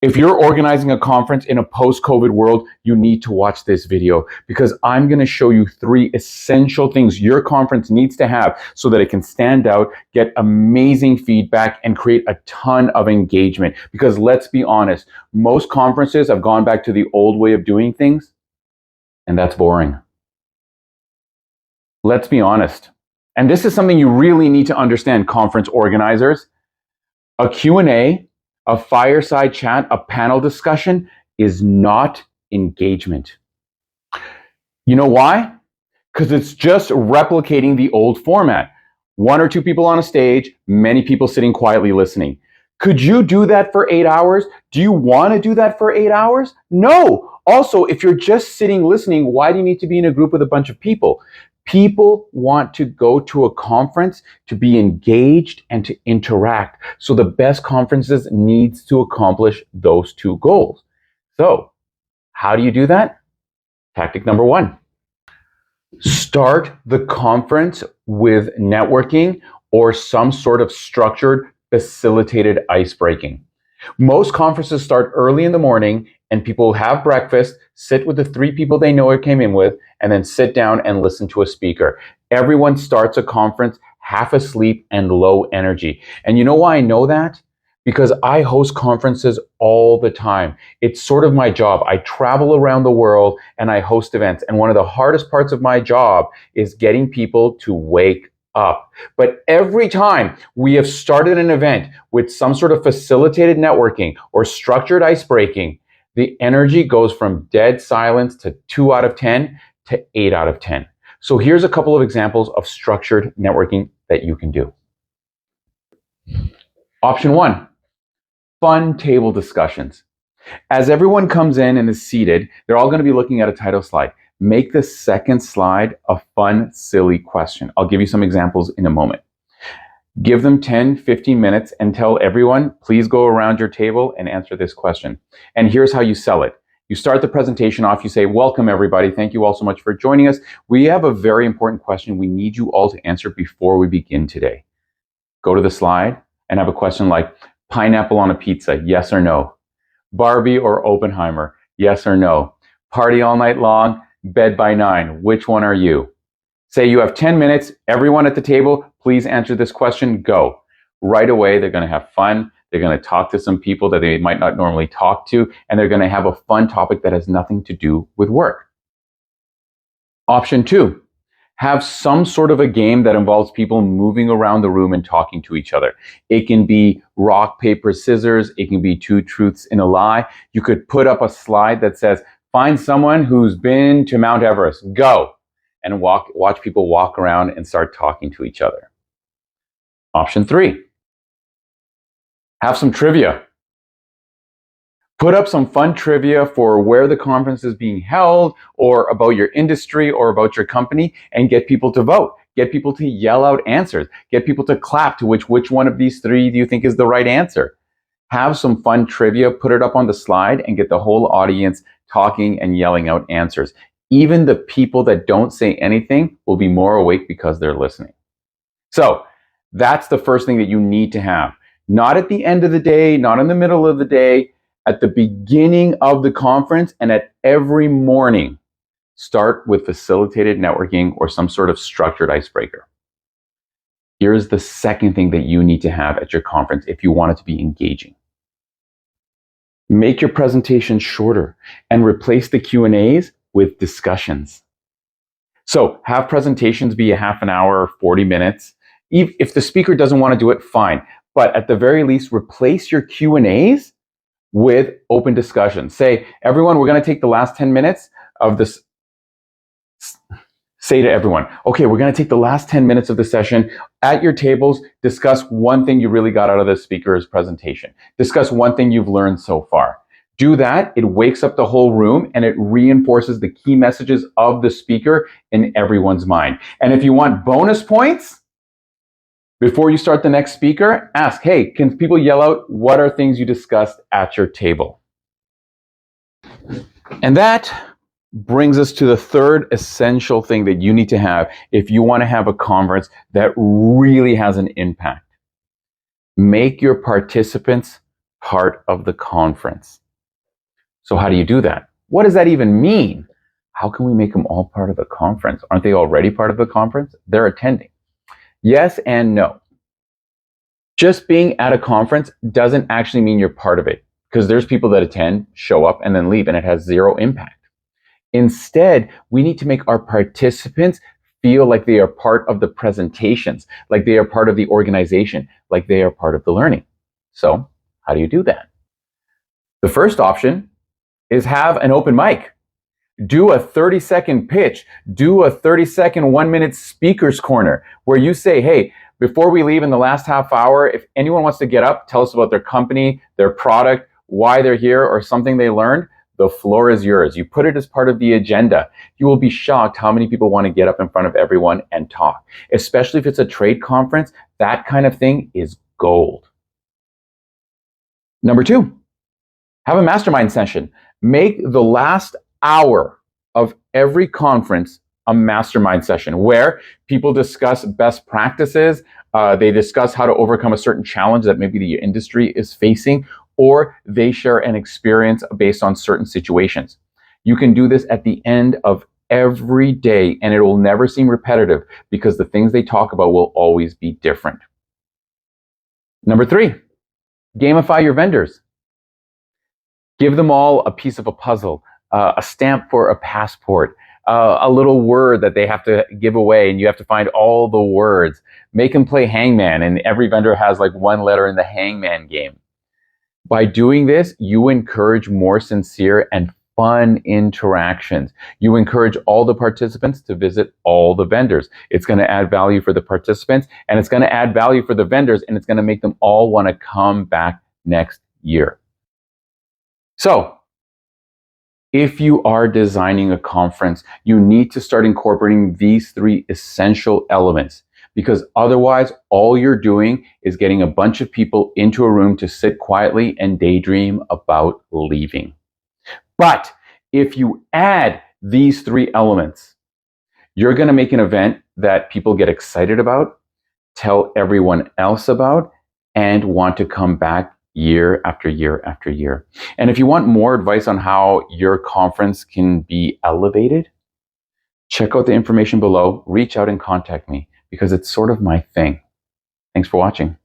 If you're organizing a conference in a post-COVID world, you need to watch this video because I'm going to show you 3 essential things your conference needs to have so that it can stand out, get amazing feedback, and create a ton of engagement. Because let's be honest, most conferences have gone back to the old way of doing things, and that's boring. Let's be honest. And this is something you really need to understand, conference organizers. A Q&A, a fireside chat, a panel discussion is not engagement. You know why? Because it's just replicating the old format. 1 or 2 people on a stage, many people sitting quietly listening. Could you do that for 8 hours? Do you want to do that for 8 hours? No. Also, if you're just sitting listening, why do you need to be in a group with a bunch of people? People want to go to a conference to be engaged and to interact. So the best conferences needs to accomplish those 2 goals. So how do you do that? Tactic number 1. Start the conference with networking or some sort of structured, facilitated ice breaking. Most conferences start early in the morning and people have breakfast, sit with the 3 people they know or came in with, and then sit down and listen to a speaker. Everyone starts a conference half asleep and low energy. And you know why I know that? Because I host conferences all the time. It's sort of my job. I travel around the world and I host events. And one of the hardest parts of my job is getting people to wake up. But every time we have started an event with some sort of facilitated networking or structured ice breaking, the energy goes from dead silence to 2 out of 10 to 8 out of 10. So here's a couple of examples of structured networking that you can do. Option 1, fun table discussions. As everyone comes in and is seated, they're all going to be looking at a title slide. Make the second slide a fun, silly question. I'll give you some examples in a moment. Give them 10, 15 minutes and tell everyone, please go around your table and answer this question. And here's how you sell it. You start the presentation off, you say, welcome everybody. Thank you all so much for joining us. We have a very important question we need you all to answer before we begin today. Go to the slide and have a question like, pineapple on a pizza, yes or no? Barbie or Oppenheimer, yes or no? Party all night long, bed by 9, which one are you? Say you have 10 minutes, everyone at the table, please answer this question, go. Right away, they're going to have fun. They're going to talk to some people that they might not normally talk to, and they're going to have a fun topic that has nothing to do with work. Option 2, have some sort of a game that involves people moving around the room and talking to each other. It can be rock, paper, scissors. It can be 2 truths and a lie. You could put up a slide that says, find someone who's been to Mount Everest, go. And watch people walk around and start talking to each other. Option 3, have some trivia. Put up some fun trivia for where the conference is being held or about your industry or about your company and get people to vote. Get people to yell out answers. Get people to clap to which one of these 3 do you think is the right answer. Have some fun trivia, put it up on the slide and get the whole audience talking and yelling out answers. Even the people that don't say anything will be more awake because they're listening. So that's the first thing that you need to have. Not at the end of the day, not in the middle of the day, at the beginning of the conference and at every morning. Start with facilitated networking or some sort of structured icebreaker. Here's the second thing that you need to have at your conference if you want it to be engaging. Make your presentation shorter and replace the Q&As with discussions. So have presentations be a half an hour or 40 minutes. If the speaker doesn't want to do it, fine. But at the very least, replace your Q&As with open discussions. Say, everyone, we're going to take the last 10 minutes of this. Say to everyone, okay, we're going to take the last 10 minutes of the session at your tables, discuss one thing you really got out of the speaker's presentation. Discuss one thing you've learned so far. Do that, it wakes up the whole room and it reinforces the key messages of the speaker in everyone's mind. And if you want bonus points, before you start the next speaker, ask, hey, can people yell out what are things you discussed at your table? And that brings us to the third essential thing that you need to have if you want to have a conference that really has an impact. Make your participants part of the conference. So how do you do that? What does that even mean? How can we make them all part of the conference? Aren't they already part of the conference? They're attending. Yes and no. Just being at a conference doesn't actually mean you're part of it, because there's people that attend, show up, and then leave, and it has zero impact. Instead, we need to make our participants feel like they are part of the presentations, like they are part of the organization, like they are part of the learning. So, how do you do that? The first option is have an open mic. Do a 30-second pitch. Do a 30-second 1-minute speaker's corner where you say, hey, before we leave in the last half hour, if anyone wants to get up, tell us about their company, their product, why they're here, or something they learned, the floor is yours. You put it as part of the agenda. You will be shocked how many people want to get up in front of everyone and talk. Especially if it's a trade conference, that kind of thing is gold. Number 2, have a mastermind session. Make the last hour of every conference a mastermind session where people discuss best practices, they discuss how to overcome a certain challenge that maybe the industry is facing, or they share an experience based on certain situations. You can do this at the end of every day, and it will never seem repetitive because the things they talk about will always be different. Number 3, gamify your vendors. Give them all a piece of a puzzle, a stamp for a passport, a little word that they have to give away, and you have to find all the words. Make them play hangman, and every vendor has like one letter in the hangman game. By doing this, you encourage more sincere and fun interactions. You encourage all the participants to visit all the vendors. It's going to add value for the participants, and it's going to add value for the vendors, and it's going to make them all want to come back next year. So, if you are designing a conference, you need to start incorporating these 3 essential elements, because otherwise all you're doing is getting a bunch of people into a room to sit quietly and daydream about leaving. But if you add these 3 elements, you're going to make an event that people get excited about, tell everyone else about, and want to come back year after year after year. And if you want more advice on how your conference can be elevated, check out the information below, reach out and contact me, because it's sort of my thing. Thanks for watching.